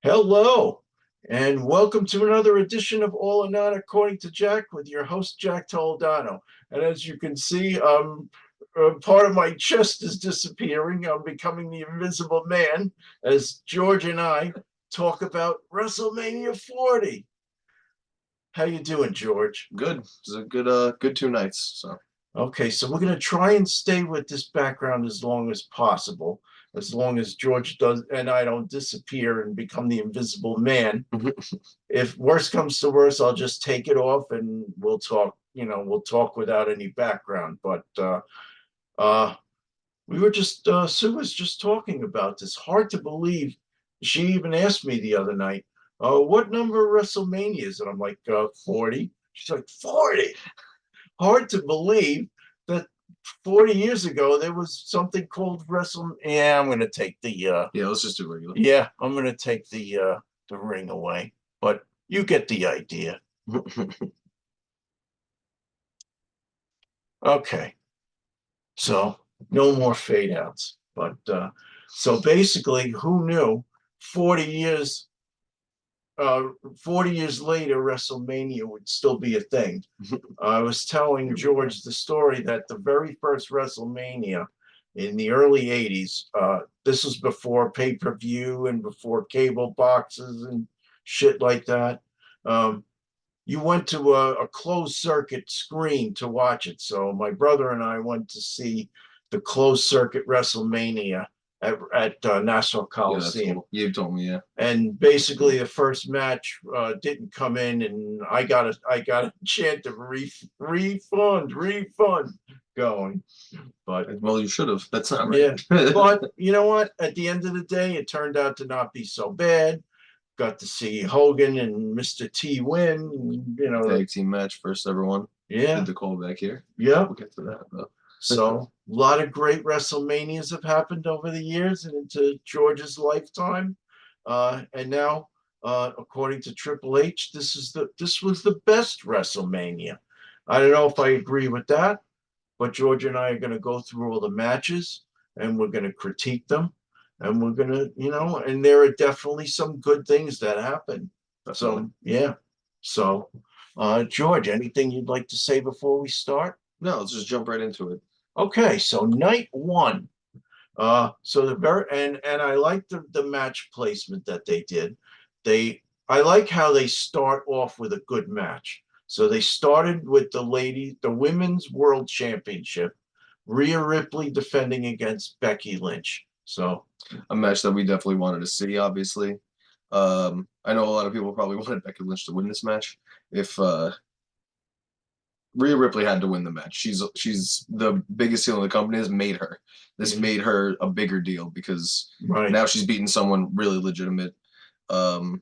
Hello, and welcome to another edition of All or Not According to Jack with your host, Jack Toledano. And as you can see, part of my chest is disappearing. I'm becoming the invisible man as George and I talk about WrestleMania 40. How you doing, George? Good. It's a good 2 nights. So Okay, so we're going to try and stay with this background as long as possible, as long as George does and I don't disappear and become the invisible man. If worse comes to worse, I'll just take it off and we'll talk, we'll talk without any background. But uh we were just Sue was just talking about this. Hard to believe. She even asked me the other night, what number of WrestleMania is it? I'm like, 40. She's like, 40. Hard to believe that 40 years ago there was something called Wrestle. Yeah, I'm gonna take the yeah, let's just do regular. yeah, I'm gonna take the ring away. But you get the idea. Okay. So no more fade outs. But so basically, who knew 40 years 40 years later, WrestleMania would still be a thing. I was telling George the story that the very first WrestleMania in the early 80s, this was before pay-per-view and before cable boxes and shit like that. Um, you went to a closed circuit screen to watch it. So my brother and I went to see the closed circuit WrestleMania at Nassau Yeah, that's Coliseum. cool. You told me, yeah. And basically, the first match didn't come in, and I got a chant of refund, refund going. But Well, you should have. That's not yeah, right. but you know what? At the end of the day, it turned out to not be so bad. Got to see Hogan and Mr. T win. Tag team match, first ever one. Yeah, Did the call back here. yeah. We'll get to that though. So a lot of great WrestleManias have happened over the years and into George's lifetime. And now, according to Triple H, this was the best WrestleMania. I don't know if I agree with that, but George and I are going to go through all the matches and we're going to critique them, and we're going to, and there are definitely some good things that happen. So yeah. So, George, anything you'd like to say before we start? No, let's just jump right into it. Okay, so night one. So the very and I like the match placement that they did. I like how they start off with a good match. So they started with the women's world championship, Rhea Ripley defending against Becky Lynch. So A match that we definitely wanted to see, obviously. I know a lot of people probably wanted Becky Lynch to win this match. If Rhea Ripley had to win the match. She's the biggest heel in the company. Has made her. This made her a bigger deal because now she's beating someone really legitimate. And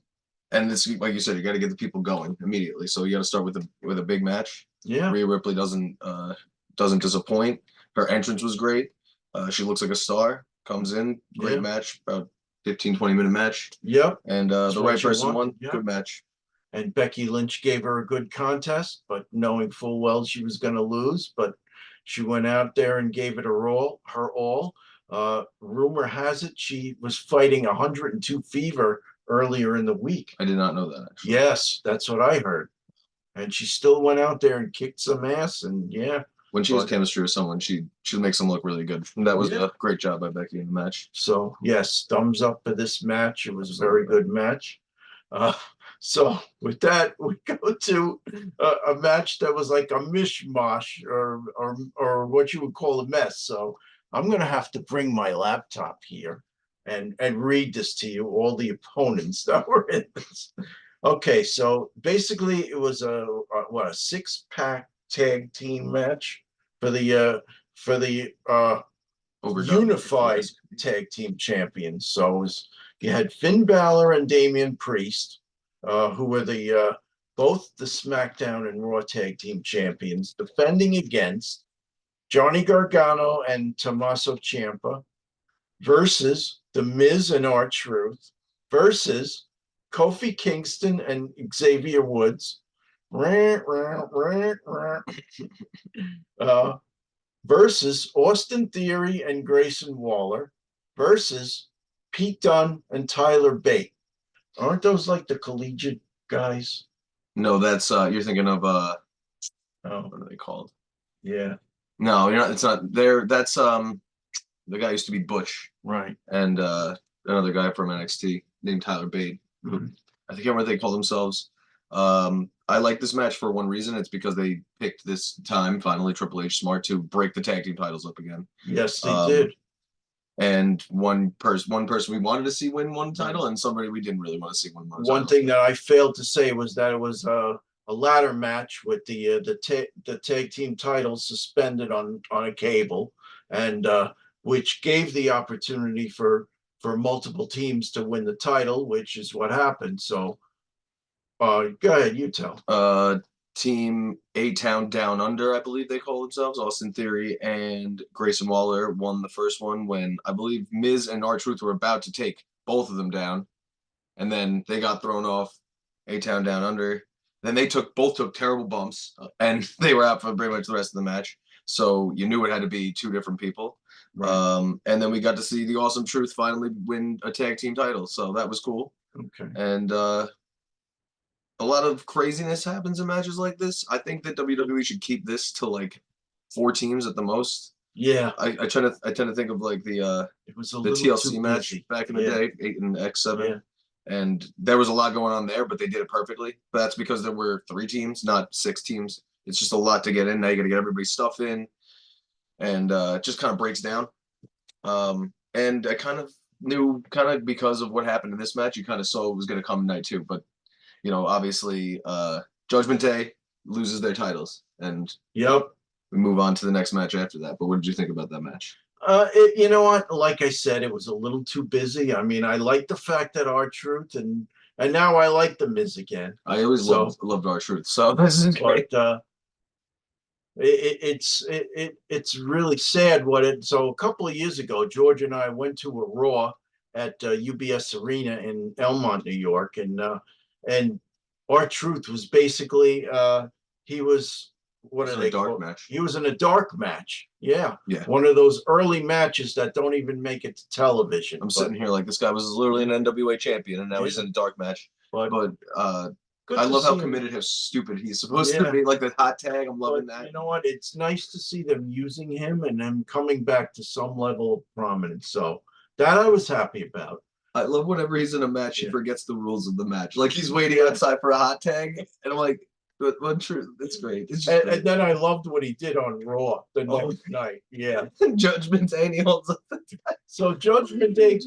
this, like you said, you got to get the people going immediately. So you got to start with a big match. Yeah, Rhea Ripley doesn't disappoint. Her entrance was great. She looks like a star. Comes in, great match, about 15-20 minute match. Yep. And the right person won. Yep. Good match. And Becky Lynch gave her a good contest, but knowing full well she was going to lose. But she went out there and gave it her all. Rumor has it she was fighting 102 fever earlier in the week. I did not know that, actually. Yes, that's what I heard. And she still went out there and kicked some ass. And yeah. When she has chemistry with someone, she makes them look really good. And that was a great job by Becky in the match. So yes, thumbs up for this match. It was a very good match. So with that, we go to a match that was like a mishmash or what you would call a mess. So I'm going to have to bring my laptop here and read this to you, all the opponents that were in this. Okay, so basically it was a 6-pack tag team match for the unified tag team champions. So it was, you had Finn Balor and Damian Priest, who were both the SmackDown and Raw tag team champions, defending against Johnny Gargano and Tommaso Ciampa versus The Miz and R-Truth versus Kofi Kingston and Xavier Woods versus Austin Theory and Grayson Waller versus Pete Dunne and Tyler Bate. Aren't those like the collegiate guys? No, that's you're thinking of Oh, what are they called? yeah, No, you're not. It's not there. That's the guy used to be Butch right. and another guy from NXT named Tyler Bate. Who Mhm. I think what they call themselves. I like this match for one reason. It's because they picked this time finally Triple H smart to break the tag team titles up again. Yes, they Um, did. and one person we wanted to see win one title, and somebody we didn't really want to see win one One title. thing that I failed to say was that it was a ladder match with the tag team titles suspended on a cable, and which gave the opportunity for multiple teams to win the title, which is what happened. So, go ahead, you tell. Team A Town Down Under, I believe they call themselves. Austin Theory and Grayson Waller won the first one when I believe Miz and R-Truth were about to take both of them down, and then they got thrown off. A Town Down Under. Then they both took terrible bumps, and they were out for pretty much the rest of the match. So you knew it had to be two different people. Right. And then we got to see the Awesome Truth finally win a tag team title, so that was cool. Okay. And a lot of craziness happens in matches like this. I think that WWE should keep this to like 4 teams at the most. Yeah, I tend to think of like it was a the little TLC too match busy. back in the Yeah, day, 8 and X7. yeah, And there was a lot going on there, but they did it perfectly. But that's because there were 3 teams, not 6 teams. It's just a lot to get in. Now you got to get everybody's stuff in, and it just kind of breaks down. And I kind of knew, kind of because of what happened in this match, you kind of saw it was going to come tonight too. But obviously, Judgment Day loses their titles, and yep. we move on to the next match after that. But what did you think about that match? You know what? Like I said, it was a little too busy. I mean, I like the fact that R-Truth and now I like the Miz again. I always So, loved R-Truth, so this is great. but it's really sad what it. So a couple of years ago, George and I went to a Raw at UBS Arena in Elmont, New York, and R-Truth was basically he was what It's are a they dark called? match. He was in a dark match. Yeah, Yeah. one of those early matches that don't even make it to television. I'm But sitting here like this guy was literally an NWA champion, and now he's in a dark match. but But good I to love how see him. committed, how stupid he's supposed to Yeah. be. Like the hot tag, I'm loving But that. you know what? It's nice to see them using him and him coming back to some level of prominence. So that I was happy about. I love whenever he's in a match, he Yeah. forgets the rules of the match. Like he's waiting Yeah. outside for a hot tag, and I'm like, "What true? It's great. It's just And, great." and then I loved what he did on Raw the Oh. next night. Yeah. Judgment Day, and he holds up the tag. So Judgment Day,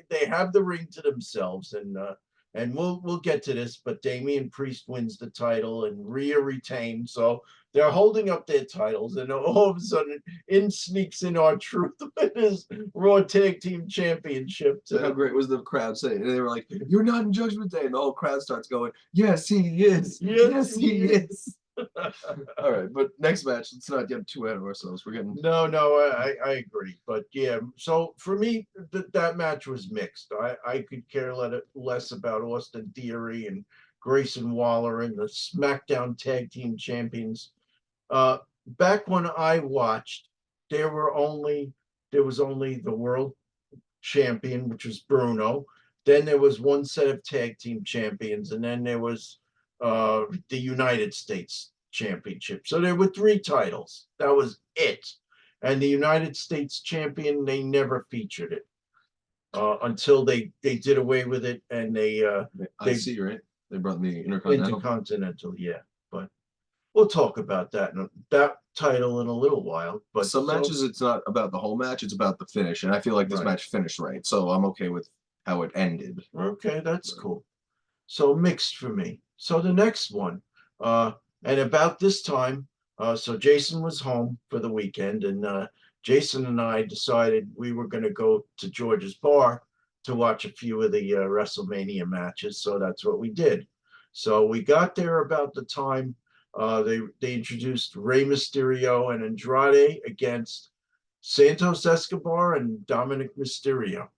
they have the ring to themselves, and we'll get to this, but Damian Priest wins the title and Rhea retains. So they're holding up their titles, and all of a sudden in sneaks in R-Truth with his Raw Tag Team Championship. How great was the crowd saying? And they were like, "You're not in Judgment Day," and the whole crowd starts going, "Yes, he is. Yes, he is." All right, but next match, let's not get too ahead of ourselves. We're getting No, I agree, but yeah. So for me, that match was mixed. I could care less about Austin Theory and Grayson Waller and the SmackDown Tag Team Champions. Back when I watched, there was only the World Champion, which was Bruno. Then there was one set of Tag Team Champions, and then there was the United States Championship. So there were 3 titles. That was it. And the United States Champion, they never featured it until they did away with it, and they I see, right? They brought the Intercontinental. Intercontinental, yeah. But we'll talk about that title in a little while. But Some matches, it's not about the whole match; it's about the finish, and I feel like this Right. match finished right, so I'm okay with how it ended. Okay, that's cool. So mixed for me. So the next one, and about this time, so Jason was home for the weekend, and Jason and I decided we were going to go to George's bar to watch a few of the WrestleMania matches. So that's what we did. So we got there about the time they introduced Rey Mysterio and Andrade against Santos Escobar and Dominic Mysterio,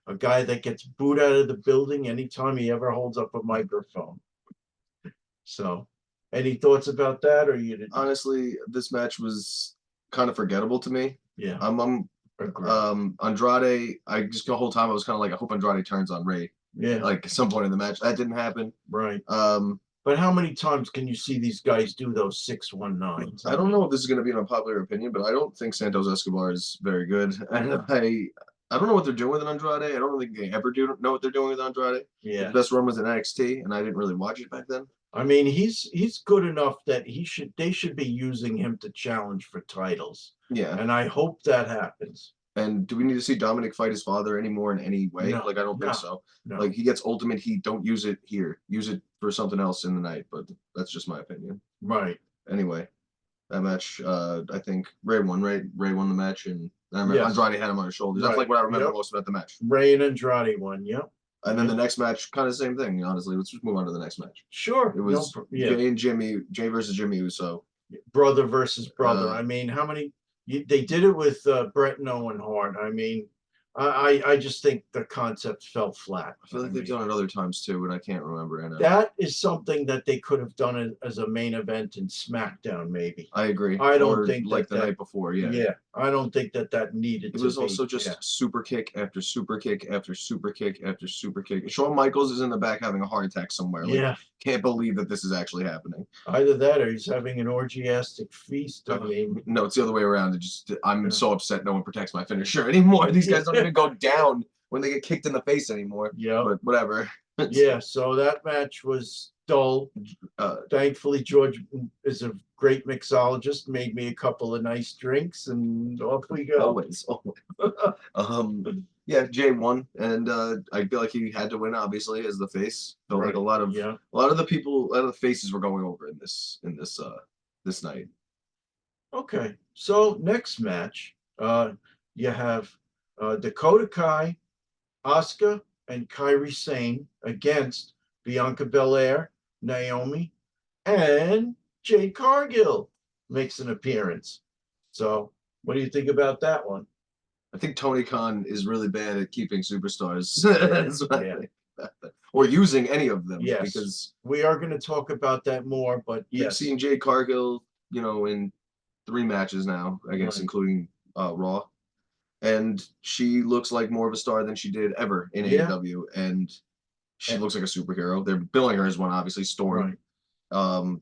a guy that gets booed out of the building anytime he ever holds up a microphone. So, any thoughts about that, or you didn't? Honestly, this match was kind of forgettable to me. Yeah. I'm Agreed. Andrade, I just the whole time I was kind of like, I hope Andrade turns on Ray. Yeah. Like at some point in the match, that didn't happen. Right. But how many times can you see these guys do those 619s? I don't know if this is going to be an unpopular opinion, but I don't think Santos Escobar is very good, and I don't know what they're doing with Andrade. I don't think they ever do know what they're doing with Andrade. Yeah. His best run was in NXT, and I didn't really watch it back then. I mean, he's good enough that they should be using him to challenge for titles. Yeah. And I hope that happens. And do we need to see Dominic fight his father anymore in any way? No, Like, I don't think so. No. Like, he gets Ultimate Heat. Don't use it here. Use it for something else in the night. But that's just my opinion. Right. Anyway, that match, I think Ray won. Ray won the match, and Andrade had him on his shoulders. That's like what I remember most about the match. Ray and Andrade won. Yep. And then the next match, kind of the same thing. Honestly, let's just move on to the next match. Sure. It was Jay versus Jimmy Uso. Brother versus brother. I mean, how many? They did it with Brett and Owen Hart. I mean, I just think the concept fell flat. I feel like they've done it other times too, but I can't remember. And that is something that they could have done as a main event in SmackDown, maybe. I agree. I don't think like the night before. Yeah. Yeah, I don't think that needed. It was also just super kick after super kick after super kick after super kick. Shawn Michaels is in the back having a heart attack somewhere. Like, can't believe that this is actually happening. Either that or he's having an orgiastic feast. I mean, no, it's the other way around. I'm so upset no one protects my finisher anymore. These guys don't even go down when they get kicked in the face anymore. Yeah. But whatever. Yeah, so that match was dull. Thankfully, George is a great mixologist, made me a couple of nice drinks, and off we go. Always. Yeah, Jay won, and I feel like he had to win, obviously, as the face. Felt like a lot of the faces were going over in this night. Okay, so next match, you have Dakota Kai, Asuka, and Kairi Sane against Bianca Belair, Naomi, and Jade Cargill makes an appearance. So, what do you think about that one? I think Tony Khan is really bad at keeping superstars. Or using any of them. Yes, because we are going to talk about that more. But you've seen Jade Cargill, in 3 matches now, I guess, including Raw. And she looks like more of a star than she did ever in AEW, and she looks like a superhero. They're billing her as one, obviously. Storm. Right.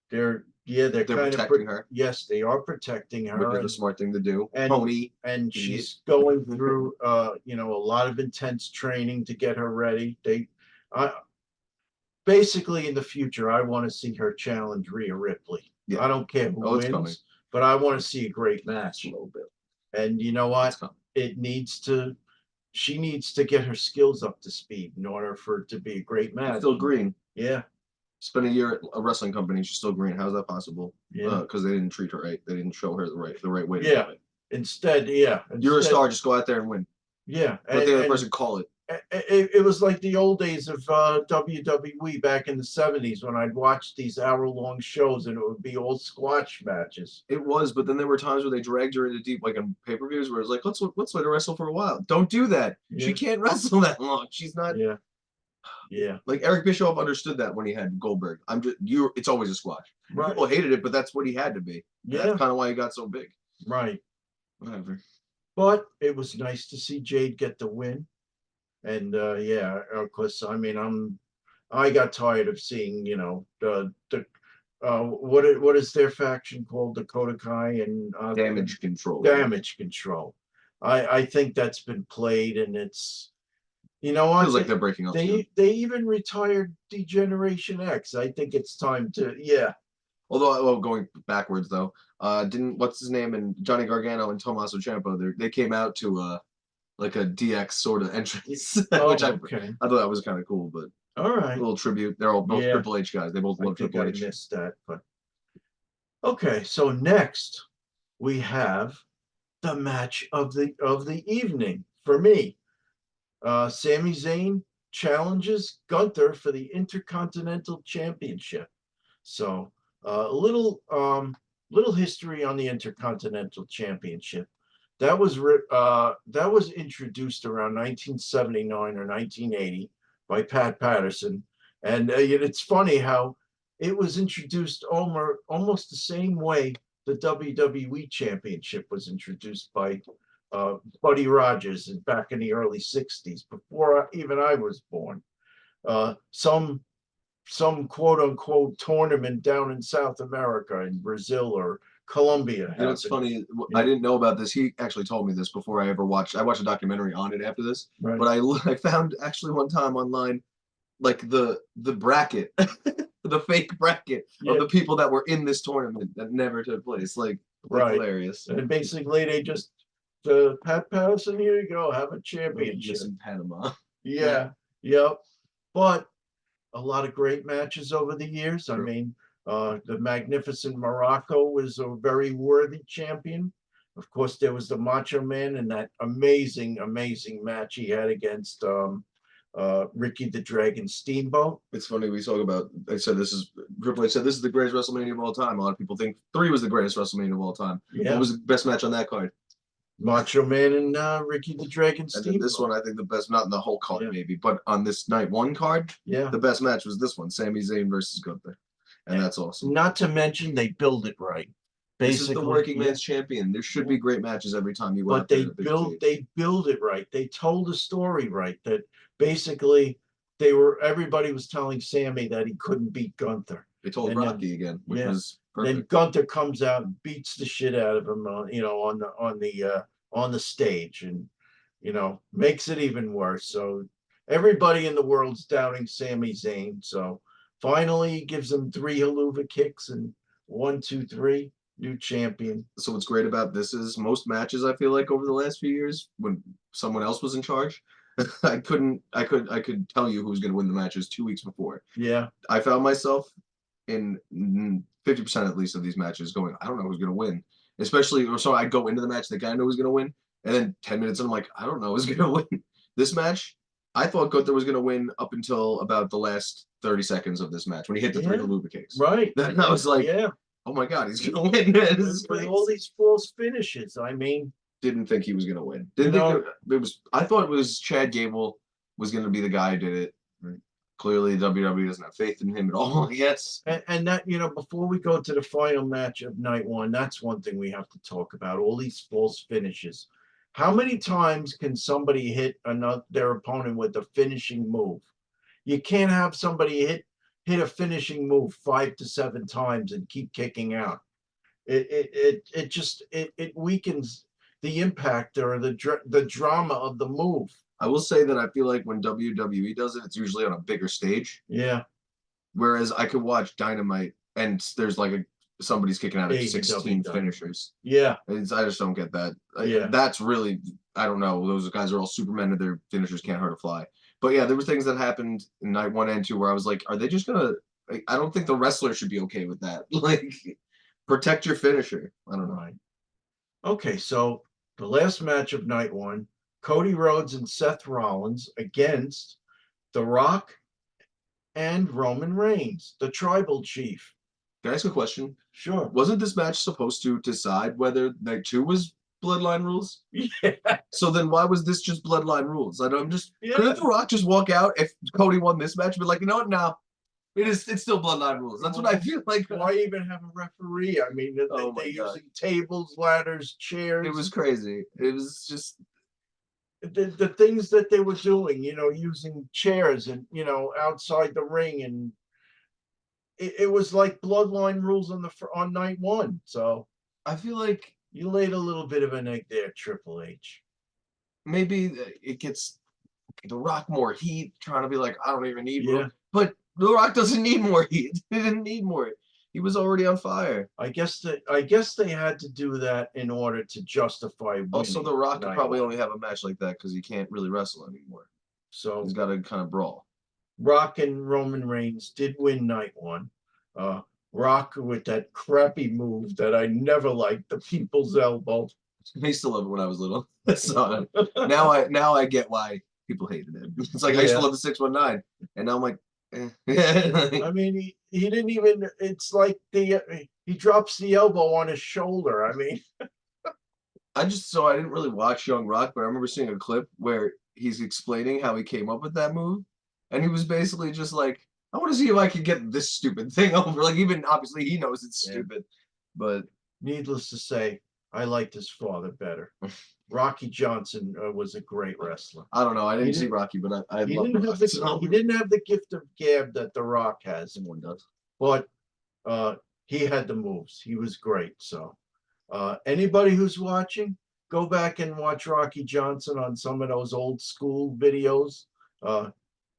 They're protecting her. Yes, they are protecting her. Which is a smart thing to do. And she's going through a lot of intense training to get her ready. Basically in the future, I want to see her challenge Rhea Ripley. Yeah. I don't care who wins, but I want to see a great match a little bit. And you know what? She needs to get her skills up to speed in order for it to be a great match. She's still green. Yeah. Spent a year at a wrestling company. She's still green. How's that possible? Yeah. Because they didn't treat her right. They didn't show her the right way to do it. Instead, you're a star. Just go out there and win. Yeah. Let the other person call it. It was like the old days of WWE back in the 70s when I'd watch these hour-long shows and it would be all squash matches. It was, but then there were times where they dragged her into deep, like in pay-per-views, where it's like, let's let her wrestle for a while. Don't do that. Yeah. She can't wrestle that long. She's not. Yeah. Yeah. Like Eric Bischoff understood that when he had Goldberg. It's always a squash. Right. People hated it, but that's what he had to be. Yeah. That's kind of why he got so big. Right. Whatever. But it was nice to see Jade get the win. And of course, I mean, I got tired of seeing, what is their faction called? Dakota Kai and Damage Control. Damage Control. I think that's been played, and it's, what? Feels like they're breaking up. They even retired Degeneration X. I think it's time to Although, going backwards though, what's his name, and Johnny Gargano and Tommaso Ciampa, they came out to like a DX sort of entrance, which I thought that was kind of cool. But all right, a little tribute. They're all both Triple H guys. They both love Triple H. I missed that, but okay. So next we have the match of the evening for me. Sami Zayn challenges Gunther for the Intercontinental Championship. So a little history on the Intercontinental Championship. That was introduced around 1979 or 1980 by Pat Patterson, and it's funny how it was introduced almost the same way the WWE Championship was introduced by Buddy Rogers back in the early 60s, before even I was born. Some quote unquote tournament down in South America, in Brazil or Colombia. You know, it's funny. I didn't know about this. He actually told me this before I ever watched. I watched a documentary on it after this. Right. But I found actually one time online, like the bracket, the fake bracket of the people that were in this tournament that never took place. Like hilarious. And basically, they just Pat Patterson, here you go, have a championship in Panama. Yeah, yep. But a lot of great matches over the years. True. I mean, the magnificent Morocco was a very worthy champion. Of course, there was the Macho Man and that amazing, amazing match he had against Ricky the Dragon Steamboat. It's funny we talk about. I said this is Triple H said this is the greatest WrestleMania of all time. A lot of people think 3 was the greatest WrestleMania of all time. Yeah. What was the best match on that card? Macho Man and Ricky the Dragon Steamboat. And then this one, I think the best, not in the whole card maybe, but on this night 1 card, the best match was this one, Sami Zayn versus Gunther, and that's awesome. Not to mention they build it right. Basically, this is the working man's champion. There should be great matches every time you go out there. But they build it right. They told the story right. That basically everybody was telling Sammy that he couldn't beat Gunther. They told Rocky again, which was perfect. Then Gunther comes out and beats the shit out of him, on the stage, and makes it even worse. So everybody in the world's doubting Sami Zayn. So finally, he gives him 3 haluva kicks and 1, 2, 3. New champion. So what's great about this is most matches I feel like over the last few years, when someone else was in charge, I could tell you who was going to win the matches 2 weeks before. Yeah. I found myself in 50% at least of these matches going, I don't know who's going to win. Especially, or so I go into the match, the guy I know who's going to win, and then 10 minutes in, I'm like, I don't know who's going to win. This match, I thought Gunther was going to win up until about the last 30 seconds of this match when he hit the 3 haluva kicks. Right. Then I was like, oh my God, he's going to win. With all these false finishes, I mean. Didn't think he was going to win. Didn't think it was. I thought it was Chad Gable was going to be the guy who did it. Right. Clearly, WWE doesn't have faith in him at all, I guess. And that, before we go to the final match of night 1, that's one thing we have to talk about, all these false finishes. How many times can somebody hit their opponent with a finishing move? You can't have somebody hit a finishing move 5 to 7 times and keep kicking out. It just weakens the impact or the drama of the move. I will say that I feel like when WWE does it, it's usually on a bigger stage. Yeah. Whereas I could watch Dynamite and there's like somebody's kicking out of 16 finishers. Yeah. I just don't get that. That's really, I don't know. Those guys are all supermen and their finishers can't hurt a fly. But yeah, there were things that happened in night 1 and 2 where I was like, are they just gonna? I don't think the wrestler should be okay with that. Like, protect your finisher. I don't know. Okay, so the last match of night 1, Cody Rhodes and Seth Rollins against The Rock and Roman Reigns, the Tribal Chief. Can I ask a question? Sure. Wasn't this match supposed to decide whether night 2 was Bloodline rules? Yeah. So then why was this just Bloodline rules? I'm just couldn't The Rock just walk out if Cody won this match and be like, you know what, now it's still Bloodline rules. That's what I feel like. Why even have a referee? I mean, they using tables, ladders, chairs. It was crazy. It was just the things that they were doing, using chairs and outside the ring, and it was like Bloodline rules on night 1. So I feel like you laid a little bit of an egg there, Triple H. Maybe it gets The Rock more heat, trying to be like, I don't even need more. But The Rock doesn't need more heat. He didn't need more. He was already on fire. I guess they had to do that in order to justify winning. Also, The Rock could probably only have a match like that because he can't really wrestle anymore. So he's got to kind of brawl. Rock and Roman Reigns did win night 1. Rock with that crappy move that I never liked, the people's elbow. I used to love it when I was little. So now I get why people hated it. It's like I used to love the 619, and now I'm like, I mean, he didn't even. It's like he drops the elbow on his shoulder. I mean, I didn't really watch Young Rock, but I remember seeing a clip where he's explaining how he came up with that move, and he was basically just like, I want to see if I can get this stupid thing over. Like, even obviously he knows it's stupid, but needless to say, I liked his father better. Rocky Johnson was a great wrestler. I don't know. I didn't He see didn't- Rocky, but I He love didn't have Rocky. the So he didn't have the gift of gab that The Rock has, someone does. but he had the moves. He was great. So anybody who's watching, go back and watch Rocky Johnson on some of those old school videos.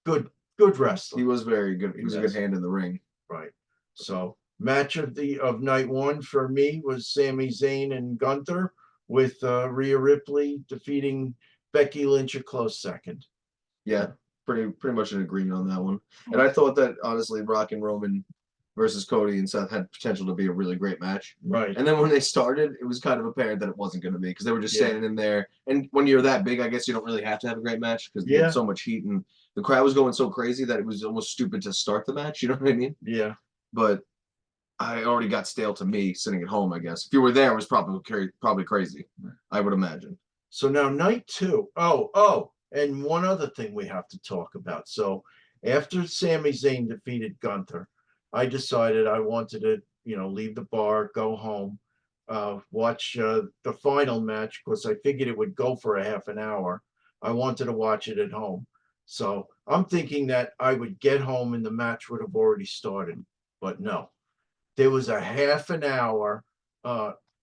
Good wrestler. He was very good. He was a good Yes. hand in the ring. Right. So match of night one for me was Sami Zayn and Gunther, with Rhea Ripley defeating Becky Lynch a close second. Yeah, pretty much an agreement on that one. And I thought that honestly, Rock and Roman versus Cody and Seth had potential to be a really great match. Right. And then when they started, it was kind of apparent that it wasn't going to be because they were just Yeah. standing in there. And when you're that big, I guess you don't really have to have a great match because you Yeah. have so much heat and the crowd was going so crazy that it was almost stupid to start the match. You know what I mean? Yeah. But I already got stale to me sitting at home, I guess. If you were there, it was probably crazy, I would imagine. So now night two. Oh, and one other thing we have to talk about. So after Sami Zayn defeated Gunther, I decided I wanted to, leave the bar, go home, watch the final match because I figured it would go for a half an hour. I wanted to watch it at home. So I'm thinking that I would get home and the match would have already started, but no. There was a half an hour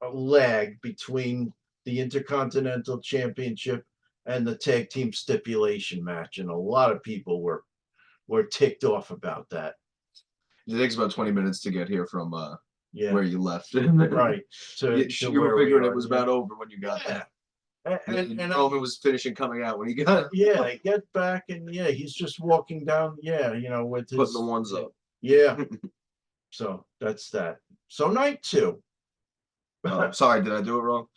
lag between the Intercontinental Championship and the tag team stipulation match, and a lot of people were ticked off about that. It takes about 20 minutes to get here from Yeah, where you left. right. You were figuring it was about over when you got Yeah. there. And Roman was finishing coming out when he got yeah, I get back and yeah, he's just walking down. Yeah, with his putting the ones up. Yeah. So that's that. So night two. Oh, sorry, did I do it wrong?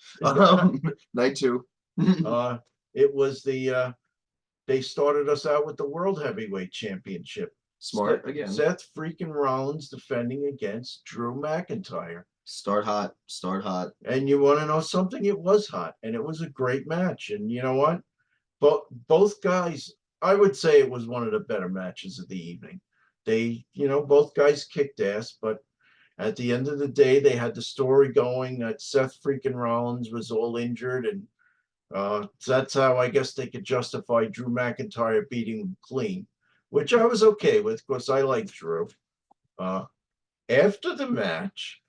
Night two. It was they started us out with the World Heavyweight Championship. Smart again. Seth freaking Rollins defending against Drew McIntyre. Start hot. And you want to know something? It was hot, and it was a great match. And you know what? Both guys, I would say it was one of the better matches of the evening. They, both guys kicked ass, but at the end of the day, they had the story going that Seth freaking Rollins was all injured, and that's how I guess they could justify Drew McIntyre beating him clean, which I was okay with because I like Drew. After the match.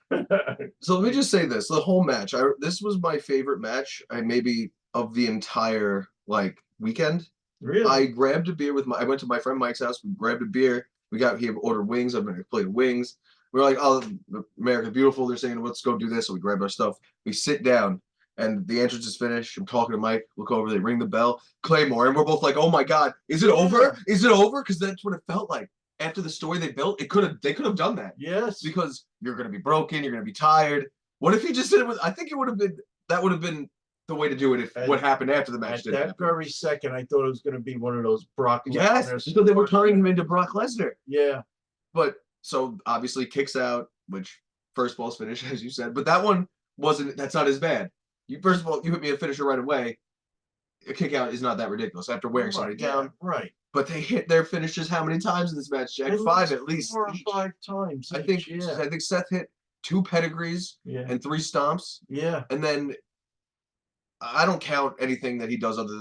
So let me just say this: the whole match, this was my favorite match, maybe of the entire weekend. Really? I grabbed a beer I went to my friend Mike's house. We grabbed a beer. He ordered wings. I've been playing wings. We're like, oh, America Beautiful. They're saying, let's go do this. So we grab our stuff. We sit down, and the entrance is finished. I'm talking to Mike. Look over. They ring the bell. Claymore, and we're both like, oh my god, is it over? Is it over? Because that's what it felt like. After the story they built, they could have done that. Yes. Because you're gonna be broken. You're gonna be tired. What if he just did it with? I think that would have been the way to do it if what happened after the match didn't happen. At that very second, I thought it was going to be one of those Brock Lesnar. Yes, because they were turning him into Brock Lesnar. Yeah. But so obviously kicks out, which first ball's finish, as you said. But that one wasn't. That's not as bad. First of all, you hit me a finisher right away. A kick out is not that ridiculous after wearing somebody down. Right. But they hit their finishes how many times in this match, Jack? 5 at least. 4 or 5 times. I think Seth hit 2 pedigrees and 3 stomps. Yeah. And then I don't count anything that he does other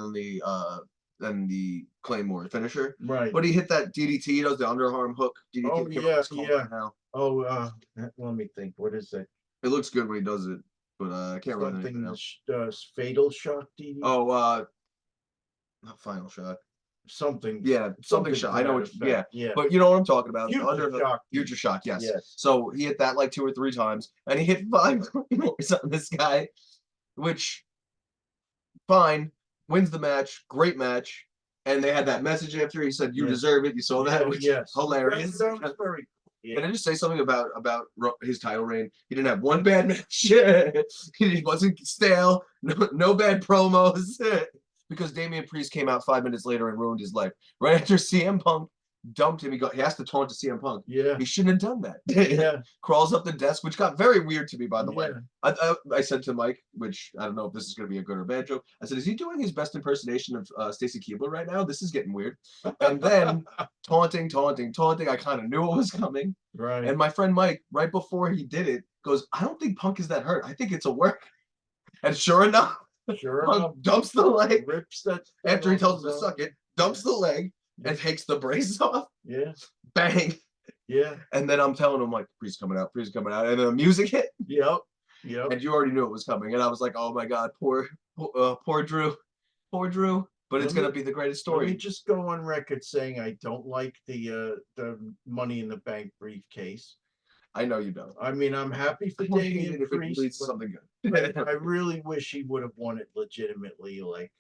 than the Claymore finisher. Right. But he hit that DDT, he does the underarm hook. DDT, Oh, yeah. right now. Oh, let me think. What is that? It looks good when he does it, but I can't remember anything else. Fatal Shot DDT? Oh, not Final Shot. Something. Yeah, something shot. I know what. Yeah. But you know what I'm talking about. Future Shock. Yes. So he hit that 2 or 3 times, and he hit 5 Claymores on this guy, which fine, wins the match, great match, and they had that message after. He said, "You deserve it." You saw that, which is hilarious. That was very cool. Yeah. Can I just say something about his title reign? He didn't have one bad match. He wasn't stale. No bad promos. Because Damian Priest came out 5 minutes later and ruined his life. Right after CM Punk dumped him, he has to taunt to CM Punk. Yeah. He shouldn't have done that. Yeah. Crawls up the desk, which got very weird to me, by the way. Yeah. I said to Mike, which I don't know if this is going to be a good or bad joke. I said, is he doing his best impersonation of Stacy Keibler right now? This is getting weird. And then taunting. I kind of knew it was coming. Right. And my friend Mike, right before he did it, goes, I don't think Punk is that hurt. I think it's a work. And sure enough, Sure Punk enough, dumps the leg rips that after he thing off tells him to his suck arm. it, dumps the leg, Yeah. and takes the brace off. Yeah, Bang. yeah, And then I'm telling him like, priest coming out, priest coming out, and the music hit, yep, yep. and you already knew it was coming, and I was like, oh my god, poor Drew, poor Drew. But it's gonna be the greatest Let me story. just go on record saying I don't like the Money in the Bank briefcase. I know you don't. I mean, I'm happy for I don't hate Damian it if it Priest, leads to but something I good. really wish he would have won it legitimately. Like,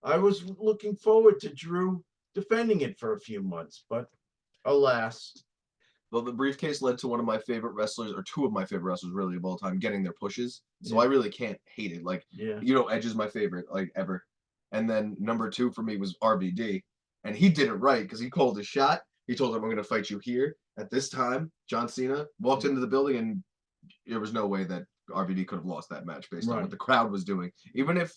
I was looking forward to Drew defending it for a few months, but alas, Well, the briefcase led to one of my favorite wrestlers, or two of my favorite wrestlers, really, of all time, getting their pushes. So yeah, I really can't hate it. Like, yeah, you know, Edge is my favorite, like ever. And then number two for me was RVD, and he did it right because he called his shot. He told him, "I'm going to fight you here at this time." John Cena walked into the building, and there was no way that RVD could have lost that match based on right, what the crowd was doing. Even if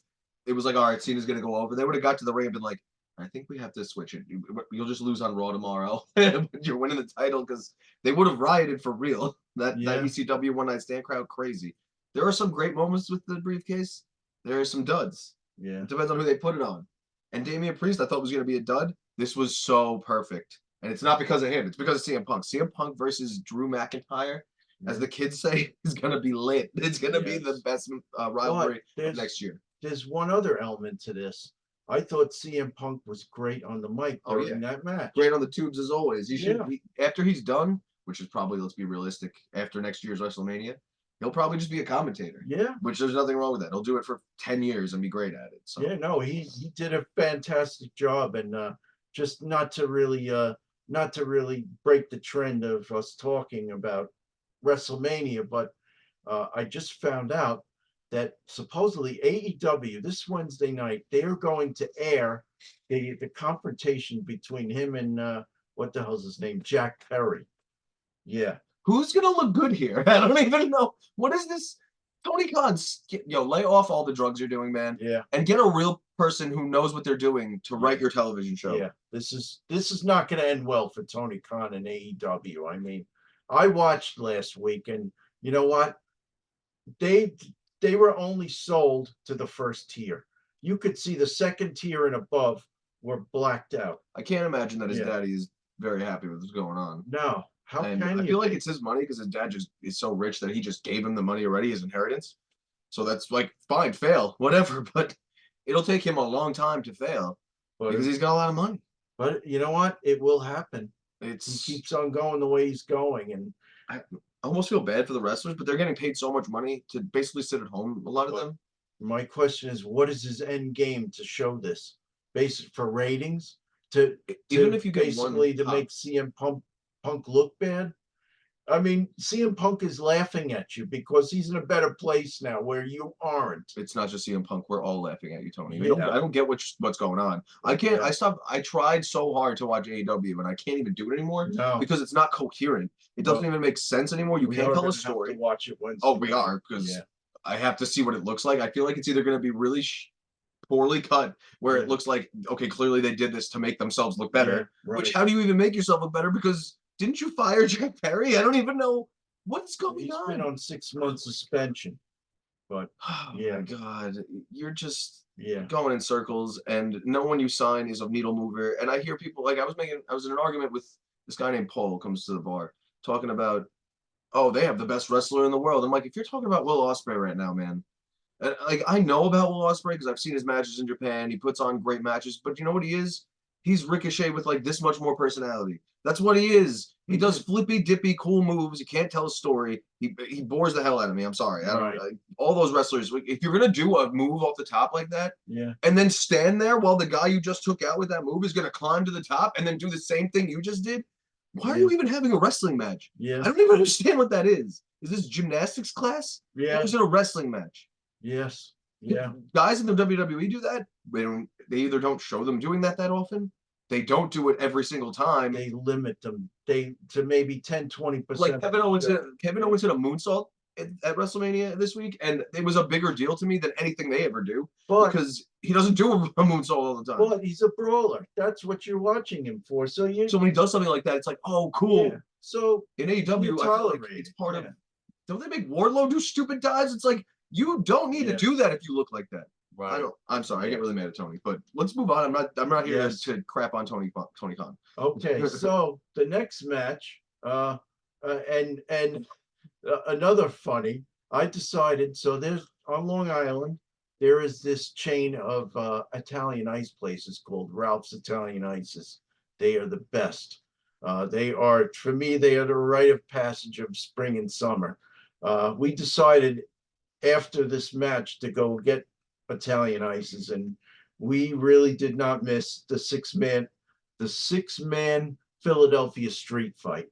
it was like, all right, Cena's going to go over, they would have got to the ring and been like, I think we have to switch it. You'll just lose on Raw tomorrow. You're winning the title because they would have rioted for real. That yeah, ECW one night stand crowd crazy. There are some great moments with the briefcase. There are some duds. yeah, It depends on who they put it on. And Damian Priest, I thought was going to be a dud. This was so perfect, and it's not because of him. It's because of CM Punk. CM Punk versus Drew McIntyre, as the kids say, is going to be lit. It's going to be the yes. best But rivalry of next year. there's one other element to this. I thought CM Punk was great on the mic Oh, during yeah. that match. Great on the tubes as always. He should Yeah. after he's done, which is probably, let's be realistic, after next year's WrestleMania, he'll probably just be a commentator. Yeah. Which there's nothing wrong with that. He'll do it for 10 years and be great at it. So Yeah, no, he did a fantastic job, and just not to really break the trend of us talking about WrestleMania, but I just found out that supposedly AEW this Wednesday night they're going to air the confrontation between him and what the hell's his name, Jack Perry. Yeah, who's gonna look good here? I don't even know. What is this? Tony Khan, lay off all the drugs you're doing, man, yeah, and get a real person who knows what they're doing to write yeah. your television show. Yeah. This is not going to end well for Tony Khan and AEW. I mean, I watched last week, and you know what? They they were only sold to the first tier. You could see the second tier and above were blacked out. I can't imagine that his Yeah. daddy is very happy with what's going on. No, how And can I you feel like be? it's his money because his dad just is so rich that he just gave him the money already, his inheritance. So that's like fine, fail, whatever. But it'll take him a long time to fail But because he's got a lot of money. but you know what? It will happen. He It's keeps on going the way he's going, and I almost feel bad for the wrestlers, but they're getting paid so much money to basically sit at home. A lot of But them. my question is, what is his end game to show this? Basic for ratings? Even To if you get basically one to top, make Punk look bad? I mean, CM Punk is laughing at you because he's in a better place now where you aren't. it's not just CM Punk. We're all laughing at you, Tony. Yeah. I don't get what's going on. I can't. Yeah. I stopped. I tried so hard to watch AEW, and I can't even do it anymore No, because it's not coherent. It doesn't even make sense anymore. You we can't are tell gonna a have story. to watch it Wednesday. Oh, we are because Yeah. I have to see what it looks like. I feel like it's either going to be really poorly cut, where Yeah. it looks like okay, clearly they did this to make themselves look better. Yeah, right. Which how do you even make yourself look better? Because didn't you fire Jack Perry? I don't even know what's going He's on. been on 6 months suspension, but Oh yeah. my god, you're just yeah, going in circles, and no one you sign is a needle mover. And I hear people like I was in an argument with this guy named Paul who comes to the bar talking about, oh, they have the best wrestler in the world. I'm like, if you're talking about Will Ospreay right now, man, and, like I know about Will Ospreay because I've seen his matches in Japan. He puts on great matches, but you know what he is? He's Ricochet with like this much more personality. That's what he is. He does flippy dippy cool moves. He can't tell a story. He bores the hell out of me. I'm sorry. Right. All those wrestlers. If you're gonna do a move off the top like that, yeah, and then stand there while the guy you just took out with that move is gonna climb to the top and then do the same thing you just did, why are Yeah. you even having a wrestling match? yeah, I don't even understand what that is. Is this gymnastics class? yeah, Or is it a wrestling match? yes, yeah, Guys in the WWE do that. They either don't show them doing that often. They don't do it every single time. they limit them to maybe 10-20%. Like Kevin Owens hit a moonsault at WrestleMania this week, and it was a bigger deal to me than anything they ever do But because he doesn't do a moonsault all the time. but he's a brawler. That's what you're watching him for. So So when he does something like that, it's like, oh, cool. yeah. So In AEW, you I feel like tolerate it's it, part yeah. of. Don't they make Wardlow do stupid dives? It's like you don't need Yeah. to do that if you look like that. Right. I'm sorry. I get really mad at Tony, but let's move on. I'm not here to crap on Tony Khan. Okay, so the next match, and another funny. I decided, so there's on Long Island, there is this chain of Italian ice places called Ralph's Italian Ices. They are the best. They are, for me, they are the rite of passage of spring and summer. We decided after this match to go get Italian ices, and we really did not miss the 6-man Philadelphia street fight.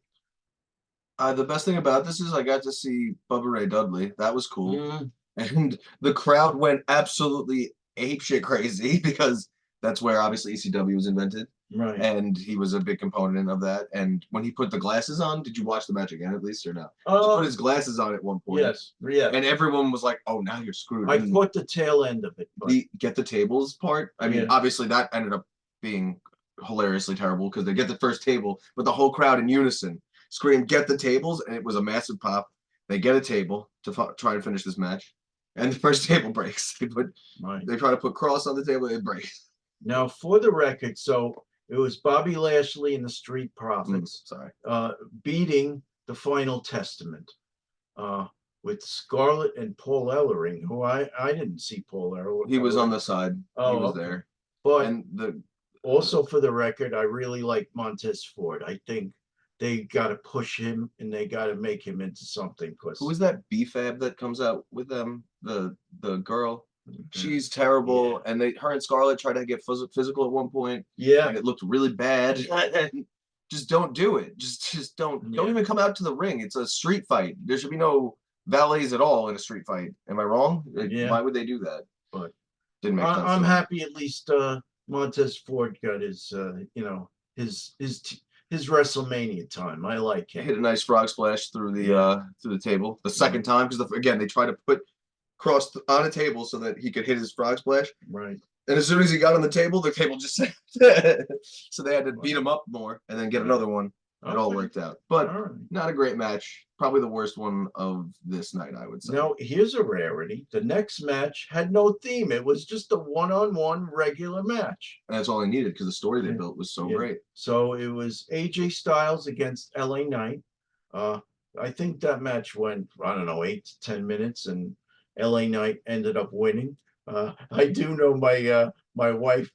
The best thing about this is I got to see Bubba Ray Dudley. That was cool. Mm, And the crowd went absolutely apeshit crazy because that's where obviously ECW was invented. right. And he was a big component of that. And when he put the glasses on, did you watch the match again at least or no? He put his glasses on at one point. Yes. Yeah. And everyone was like, "Oh, now you're screwed." I caught the tail end of it. But The get the tables part. I mean, Yeah. obviously that ended up being hilariously terrible because they get the first table, but the whole crowd in unison scream, "Get the tables!" And it was a massive pop. They get a table to try to finish this match, and the first table breaks. right. They try to put Cross on the table, it breaks. Now, for the record, so it was Bobby Lashley and the Street Profits Sorry. beating the Final Testament with Scarlett and Paul Ellering, who I didn't see Paul Ellering. He was on the side. Oh, he was okay. there. But And also for the record, I really like Montez Ford. I think they got to push him and they got to make him into something. who was that B-Fab that comes out with them? The girl. She's terrible, Yeah. and her and Scarlett tried to get physical at one point. Yeah, And it looked really bad. And just don't do it. Just don't even come out to the ring. It's a street fight. There should be no valets at all in a street fight. Am I wrong? Yeah. Why would they do that? But didn't make sense. I'm happy at least Montez Ford got his his WrestleMania time. I like him. Hit a nice frog splash through the table the second time because again they tried to put Cross on a table so that he could hit his frog splash. Right. And as soon as he got on the table just said so they had to beat him up more and then get another one. It all worked out, but not a great match. Probably the worst one of this night, I would say. Now, here's a rarity. The next match had no theme. It was just a one-on-one regular match. And that's all I needed because the story they built was so great. So it was AJ Styles against LA Knight. I think that match went, I don't know, 8 to 10 minutes, and LA Knight ended up winning. I do know my wife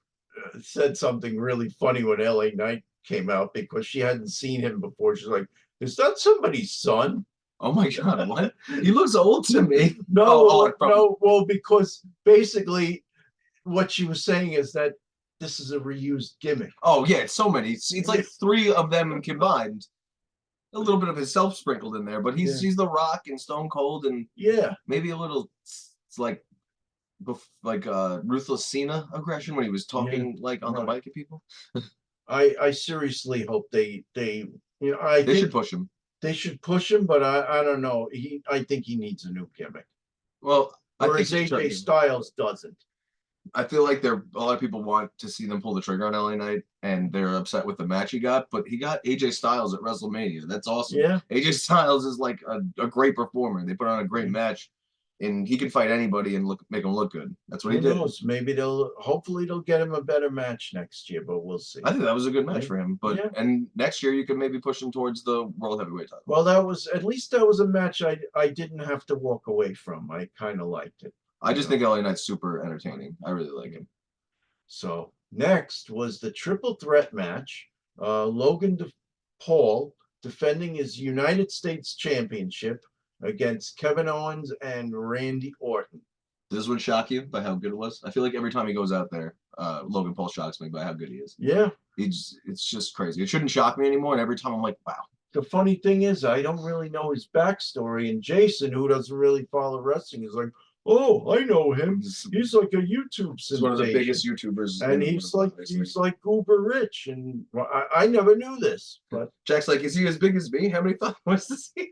said something really funny when LA Knight came out because she hadn't seen him before. She's like, "Is that somebody's son?" Oh my God, what? He looks old to me. No, no. Well, because basically what she was saying is that this is a reused gimmick. Oh yeah, it's so many. It's like 3 of them combined. A little bit of himself sprinkled in there, but he's The Rock and Stone Cold and maybe a little like Ruthless Cena aggression when he was talking like on the mic at people. I seriously hope they think should push him. They should push him, but I don't know. I think he needs a new gimmick. Well, whereas AJ Styles doesn't. I feel like a lot of people want to see them pull the trigger on LA Knight, and they're upset with the match he got. But he got AJ Styles at WrestleMania. That's awesome. Yeah, AJ Styles is like a great performer. They put on a great match, and he can fight anybody and make him look good. That's what he did. Who knows? Maybe hopefully they'll get him a better match next year, but we'll see. I think that was a good match for him. But and next year you could maybe push him towards the World Heavyweight title. Well, that was a match I didn't have to walk away from. I kind of liked it. I just think LA Knight's super entertaining. I really like him. So next was the triple threat match. Logan Paul defending his United States Championship against Kevin Owens and Randy Orton. Does this one shock you by how good it was? I feel like every time he goes out there, Logan Paul shocks me by how good he is. Yeah. It's just crazy. It shouldn't shock me anymore. And every time I'm like, wow. The funny thing is, I don't really know his backstory. And Jason, who doesn't really follow wrestling, is like, "Oh, I know him. He's like a YouTube sensation. He's one of the biggest YouTubers. And he's like uber rich. And I never knew this. But Jack's like, is he as big as me? How many followers does he?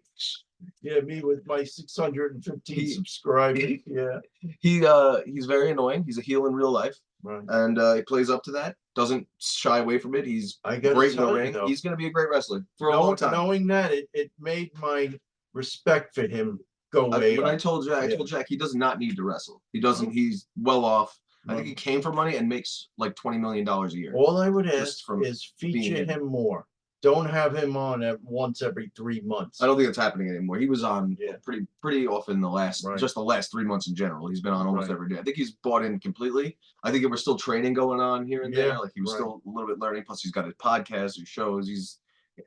Yeah, me with my 615 subscribers. Yeah. He's very annoying. He's a heel in real life. Right. And he plays up to that. Doesn't shy away from it. He's great in the ring. He's going to be a great wrestler for a long time. Knowing that, it made my respect for him go way When I up. told Jack, Yeah. I told Jack he does not need to wrestle. He doesn't. He's well off. I think No. he came for money and makes like $20 million a year. All I would ask just from is being feature him. him more. Don't have him on at once every 3 months. I don't think it's happening anymore. He was on Yeah. pretty often the last Right. just the last 3 months in general. He's been on almost Right. every day. I think he's bought in completely. I think there was still training going on here and Yeah, there. Like he was right. still a little bit learning. Plus he's got his podcast, his shows, he's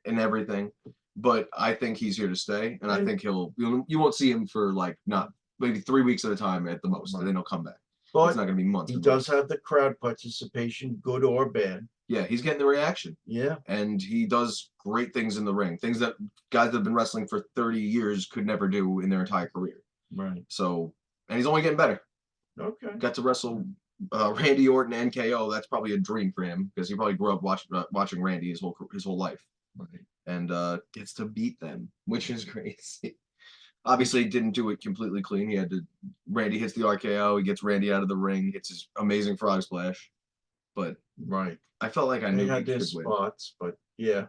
and everything. But I think he's here to stay, and I think you won't see him for like not maybe 3 weeks at a time at the most, Right. and then he'll come back. But It's not going to be months. he and does months. have the crowd participation, good or bad. Yeah, he's getting the reaction. Yeah. And he does great things in the ring. Things that guys that have been wrestling for 30 years could never do in their entire career. Right. So, and he's only getting better. Okay. Got to wrestle Randy Orton and KO. That's probably a dream for him because he probably grew up watching Randy his whole life. Right. And gets to beat them, which is crazy. Obviously, he didn't do it completely clean. He had to. Randy hits the RKO. He gets Randy out of the ring. Hits his amazing frog splash. But Right. I felt like I They knew had he their could win. spots, but yeah.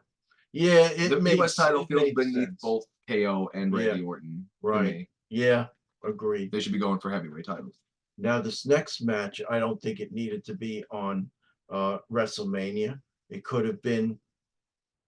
Yeah, it The makes US title it feels makes beneath sense. both KO and Randy Yeah. Orton. For Right. me. Yeah, agreed. They should be going for heavyweight titles. Now this next match, I don't think it needed to be on WrestleMania. It could have been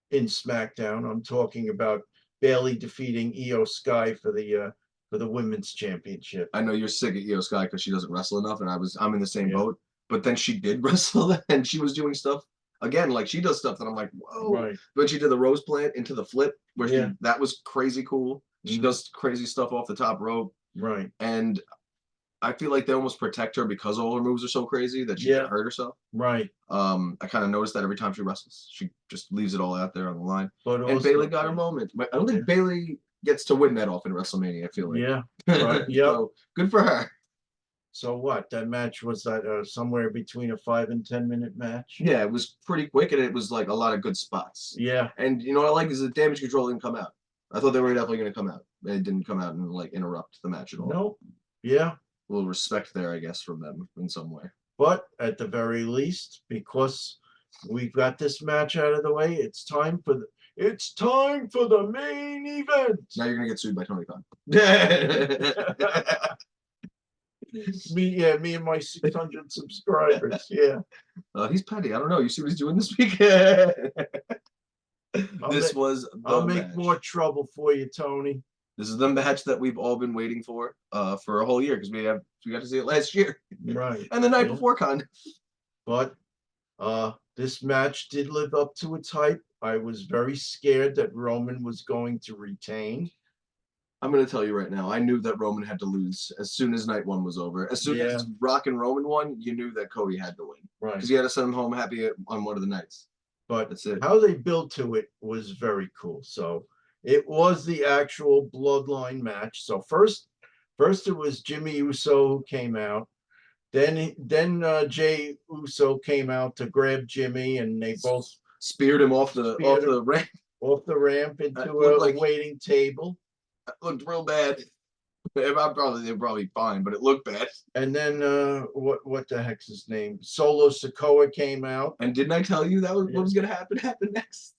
in SmackDown. I'm talking about Bayley defeating Io Sky for the women's championship. I know you're sick of Io Sky because she doesn't wrestle enough, and I'm in the same Yeah. boat. But then she did wrestle, and she was doing stuff again, like she does stuff that I'm like, whoa. Right. When she did the rose plant into the flip, where Yeah. that was crazy cool. She Mhm. does crazy stuff off the top rope, Right. and I feel like they almost protect her because all her moves are so crazy that she Yeah. can hurt herself. Right. I kind of noticed that every time she wrestles, she just leaves it all out there on the line. But And also, Bayley got her moment. I don't think Bayley gets to win that often in WrestleMania. I feel like. Yeah. Right. Yep. So good for her. So what? That match was that somewhere between a 5 and 10 minute match? Yeah, it was pretty quick, and it was like a lot of good spots. Yeah. And you know what I like is the damage control didn't come out. I thought they were definitely going to come out. They didn't come out and like interrupt the match at all. Nope. Yeah. A little respect there, I guess, from them in some way. But at the very least, because we've got this match out of the way, it's time for the main event. Now you're gonna get sued by Tony Khan. Me and my 600 subscribers. Yeah. He's petty. I don't know. You see what he's doing this week? I'll make match. more trouble for you, Tony. This is the match that we've all been waiting for a whole year because we got to see it last year. Right. And the night before Con. But this match did live up to its hype. I was very scared that Roman was going to retain. I'm going to tell you right now, I knew that Roman had to lose as soon as night one was over. As soon as Rock and Roman won, you knew that Cody had to win. Right. Because you had to send him home happy on one of the nights. But that's it. How they built to it was very cool. So it was the actual bloodline match. So first it was Jimmy Uso who came out. Then Jay Uso came out to grab Jimmy, and they both speared him off the ramp. Off the ramp into a waiting table. It looked real bad. They're probably fine, but it looked bad. And then what the heck's his name? Solo Sikoa came out. And didn't I tell you that was what was going to happen next?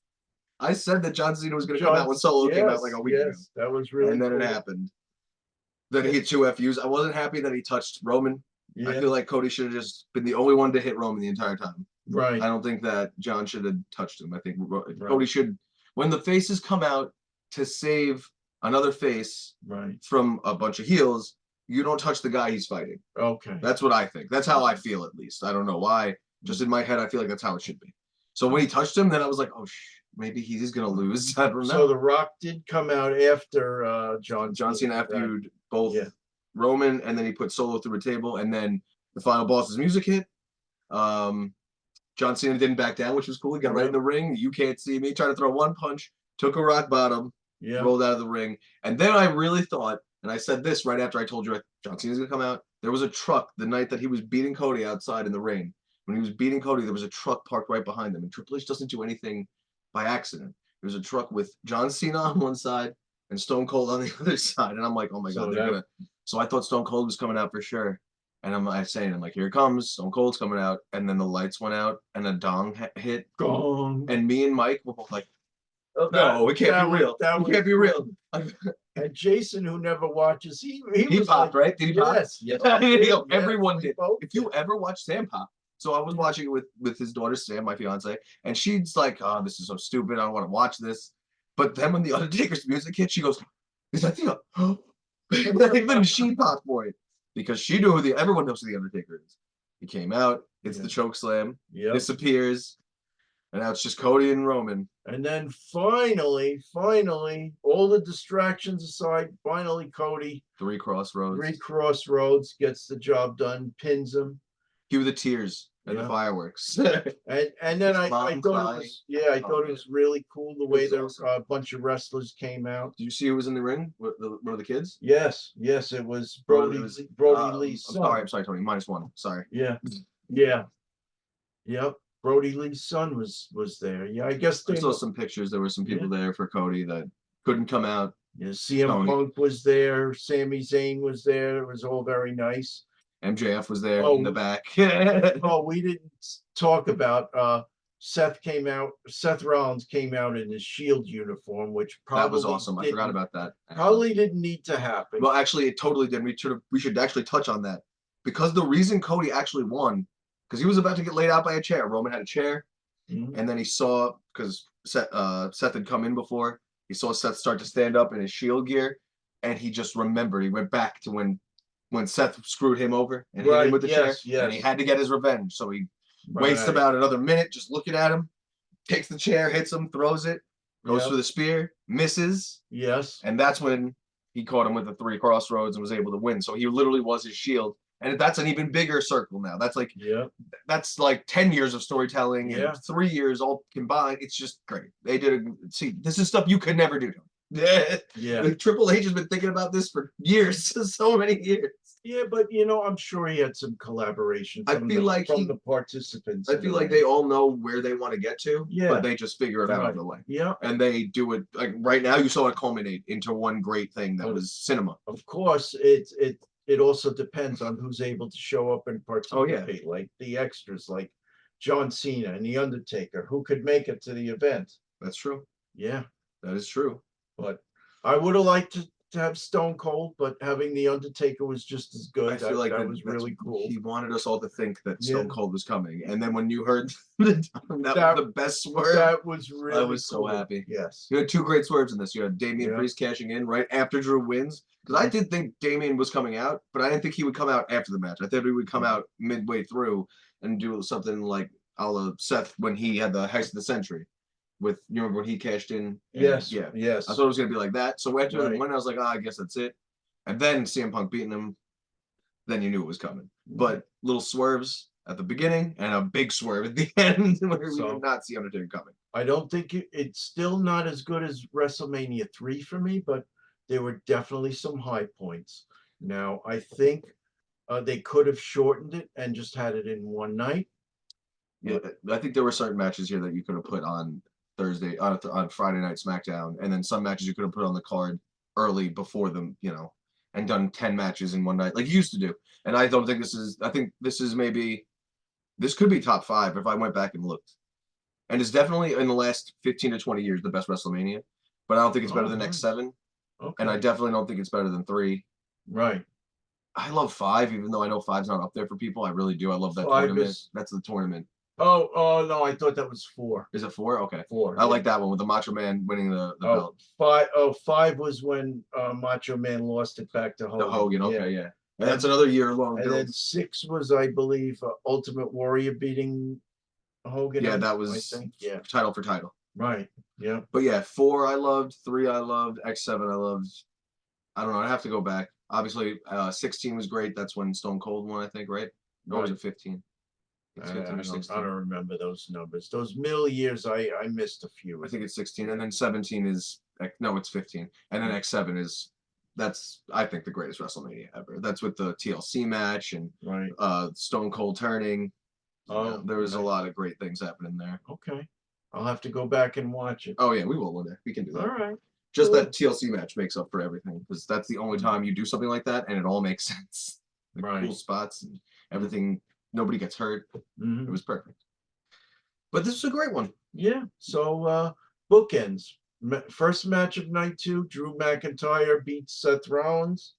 I said that John Cena was going to come out when Solo came out like a week ago. That was really And then cool. It happened. Then he hit 2 FUs. I wasn't happy that he touched Roman. Yeah. I feel like Cody should have just been the only one to hit Roman the entire time. Right. I don't think that John should have touched him. I think Cody should, when the faces come out to save another face from a bunch of heels, you don't touch the guy he's fighting. Okay. That's what I think. That's how I feel, at least. I don't know why. Just in my head, I feel like that's how it should be. So when he touched him, then I was like, oh, maybe he's going to lose. I don't know. So The Rock did come out after John Cena FU'd both Roman, and then he put Solo through a table, and then the final boss's music hit. John Cena didn't back down, which was cool. He got right in the ring. You can't see me. Tried to throw one punch, took a rock bottom, rolled out of the ring. And then I really thought, and I said this right after I told you John Cena's going to come out, there was a truck the night that he was beating Cody outside in the rain. When he was beating Cody, there was a truck parked right behind him. And Triple H doesn't do anything by accident. There was a truck with John Cena on one side and Stone Cold on the other side. And I'm like, oh my God, they're going to. So I thought Stone Cold was coming out for sure. And I'm like, here it comes. Stone Cold's coming out. And then the lights went out and a dong hit. Gong. And me and Mike were both like, No, it can't be real. It can't be real. And Jason, who never watches, he was popped, like, right? Did he pop? yes, Yeah. yes, Everyone we did. both If you did. ever watch Sam pop, so I was watching it with his daughter Sam, my fiance, and she's like, "Oh, this is so stupid. I don't want to watch this." But then when the Undertaker's music hit, she goes, "Is that the?" Even she popped for it because she knew who the everyone knows who the Undertaker is. He came out. It's the choke slam. Yep. Disappears, and now it's just Cody and Roman. And then finally, all the distractions aside, finally Cody, Three crossroads, gets the job done, pins him. Cue the tears and the Yeah. fireworks. And then I His mom thought crying. it was I thought it was really cool the way there awesome. a bunch of wrestlers came out. Did you see who was in the ring? One of the kids? Yes, it was Brody Lee's son. I'm sorry, Tony. -1. Sorry. Yeah, yep. Brody Lee's son was there. Yeah, I guess I they saw some pictures. There were some people there for Cody that couldn't come out. Yeah, CM Tony. Punk was there, Sami Zayn was there. It was all very nice. MJF was there in the back. Oh, we didn't talk about Seth Rollins came out in his Shield uniform, which probably that was awesome. I forgot about that. Probably didn't need to happen. Well, actually, it totally did. We should actually touch on that because the reason Cody actually won, because he was about to get laid out by a chair. Roman had a chair, and then he saw because Seth had come in before. He saw Seth start to stand up in his Shield gear, and he just remembered. He went back to when Seth screwed him over and hit him with the chair, and he had to get his revenge. So he wastes about another minute just looking at him, takes the chair, hits him, throws it, goes for the spear, misses. Yes. And that's when he caught him with the three crossroads and was able to win. So he literally was his Shield. And that's an even bigger circle now. That's like that's like 10 years of storytelling and 3 years all combined. It's just great. They did this is stuff you could never do. Yeah. Like, Triple H has been thinking about this for years, so many years. Yeah, but I'm sure he had some collaboration from the participants. I feel like they all know where they want to get to, but they just figure it out on the way. Yeah. And they do it like right now you saw it culminate into one great thing that was cinema. Of course, it also depends on who's able to show up and participate, like the extras, like John Cena and The Undertaker, who could make it to the event. That's true. Yeah. That is true. But I would have liked to have Stone Cold, but having The Undertaker was just as good. I feel like that was really cool. He wanted us all to think that Stone Cold was coming. And then when you heard that was the best swerve. That was really I was so happy. Yes. You had two great swerves in this. You had Damian Priest cashing in right after Drew wins. Because I did think Damian was coming out, but I didn't think he would come out after the match. I thought he would come out midway through and do something like a la Seth when he had the heist of the century. With remember when he cashed in? Yes. Yeah. Yes. I thought it was gonna be like that. So after the win, I was like, I guess that's it. And then CM Punk beating him, then you knew it was coming. But little swerves at the beginning and a big swerve at the end where we did not see Undertaker coming. I don't think it's still not as good as WrestleMania 3 for me, but there were definitely some high points. Now I think they could have shortened it and just had it in one night. Yeah, I think there were certain matches here that you could have put on Thursday on Friday Night SmackDown, and then some matches you could have put on the card early before them, and done 10 matches in one night like you used to do. And I don't think this is. I think this could be top 5 if I went back and looked. And it's definitely in the last 15 to 20 years the best WrestleMania, but I don't think it's better than the next 7. Okay. And I definitely don't think it's better than 3. Right. I love 5, even though I know 5's not up there for people. I really do. I love that tournament. That's the tournament. Oh no, I thought that was 4. Is it 4? Okay. 4. I like that one with the Macho Man winning the belt. 5 was when Macho Man lost it back to Hogan. The Hogan, okay, yeah. And that's another year-long build. And then 6 was, I believe, Ultimate Warrior beating Hogan. Yeah, that was title for title. Right, yeah. But yeah, 4 I loved, 3 I loved, X7 I loved. I don't know, I'd have to go back. Obviously, 16 was great. That's when Stone Cold won, I think, right? Or was it 15? I don't remember those numbers. Those middle years, I missed a few. I think it's 16, and then 17 is no, it's 15, and then X7 that's I think the greatest WrestleMania ever. That's with the TLC match and Stone Cold turning. Oh, there was a lot of great things happening there. Okay, I'll have to go back and watch it. Oh yeah, we will one day. We can do that. All right. Just that TLC match makes up for everything because that's the only time you do something like that and it all makes sense. Cool spots and everything. Nobody gets hurt. It was perfect. But this is a great one. Yeah. So bookends. first match of night 2, Drew McIntyre beats Seth Rollins,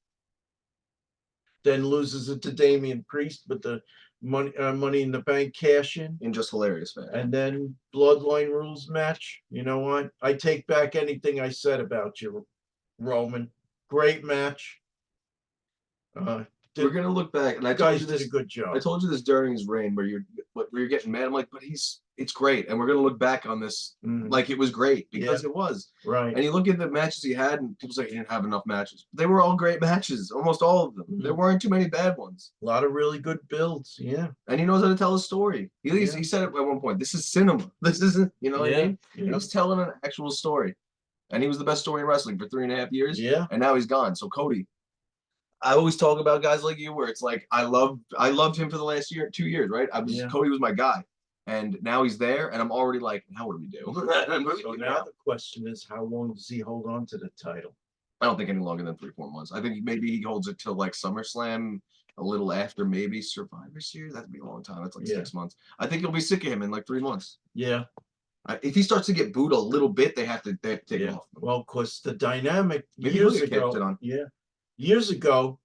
then loses it to Damian Priest, but the Money in the Bank cash in just hilarious, man. and then Bloodline rules match. You know what? I take back anything I said about you, Roman. Great match. We're gonna look back, and I told you this. Did a good job. I told you this during his reign, where you're getting mad. I'm like, but it's great, and we're gonna look back on this like it was great because it was. Right. And you look at the matches he had, and people say he didn't have enough matches. They were all great matches, almost all of them. There weren't too many bad ones. A lot of really good builds, yeah. And he knows how to tell a story. He said it at one point. This is cinema. This isn't, you know what I mean? He was telling an actual story, and he was the best story in wrestling for 3.5 years. Yeah. And now he's gone. So Cody. I always talk about guys like you where it's like I loved him for the last 2 years, right? Cody was my guy. And now he's there, and I'm already like, now what do we do? So now the question is, how long does he hold on to the title? I don't think any longer than 3-4 months. I think maybe he holds it till like SummerSlam, a little after maybe Survivor Series. That'd be a long time. That's like 6 months. I think you'll be sick of him in like 3 months. Yeah. If he starts to get booed a little bit, they have to take him off. Well, of course, the dynamic maybe years ago. Years ago,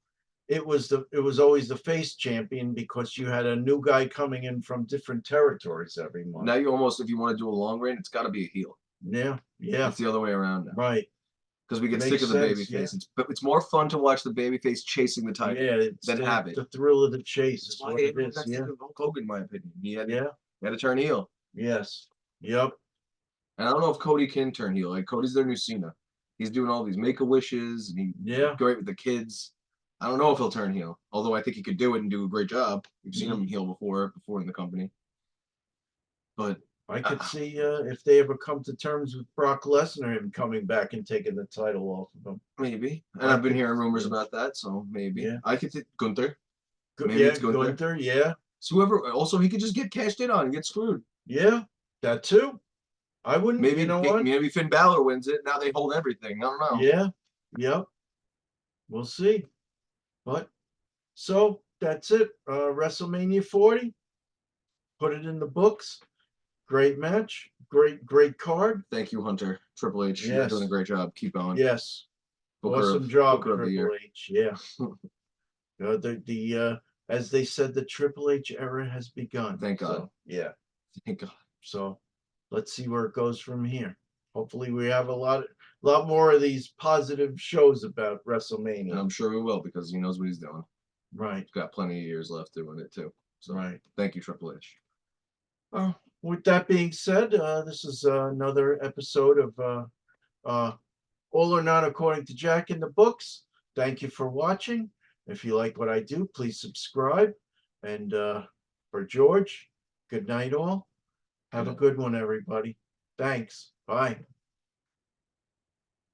it was always the face champion because you had a new guy coming in from different territories every month. Now you almost, if you want to do a long reign, it's got to be a heel. Yeah. It's the other way around now. Right. Because we get sick of the babyface. It's more fun to watch the babyface chasing the title than have it. The thrill of the chase is what it is. That's Hulk Hogan, in my opinion. He had to turn heel. Yes. Yep. And I don't know if Cody can turn heel. Like Cody's their new Cena. He's doing all these Make-A-Wishes, and he's great with the kids. I don't know if he'll turn heel, although I think he could do it and do a great job. We've seen him heel before in the company. But I could see if they ever come to terms with Brock Lesnar, him coming back and taking the title off of him. Maybe. And I've been hearing rumors about that, so maybe. Yeah. I could think Gunther. Maybe it's Gunther, yeah. So whoever, also he could just get cashed in on and get screwed. Yeah, that too. I wouldn't, maybe, you know what? Maybe Finn Balor wins it. Now they hold everything. I don't know. Yeah, yep. We'll see. But, so that's it. WrestleMania 40. Put it in the books. Great match. Great card. Thank you, Hunter. Triple H. You're doing a great job. Keep going. Yes. Awesome job, Triple H. Yeah. As they said, the Triple H era has begun. Thank God. So, yeah. Thank God. So let's see where it goes from here. Hopefully we have a lot more of these positive shows about WrestleMania. And I'm sure we will, because he knows what he's doing. Right. He's got plenty of years left doing it too. So thank you, Triple H. With that being said, this is another episode of All or Not According to Jack in the Books. Thank you for watching. If you like what I do, please subscribe. And for George, good night all. Have a good one, everybody. Thanks. Bye.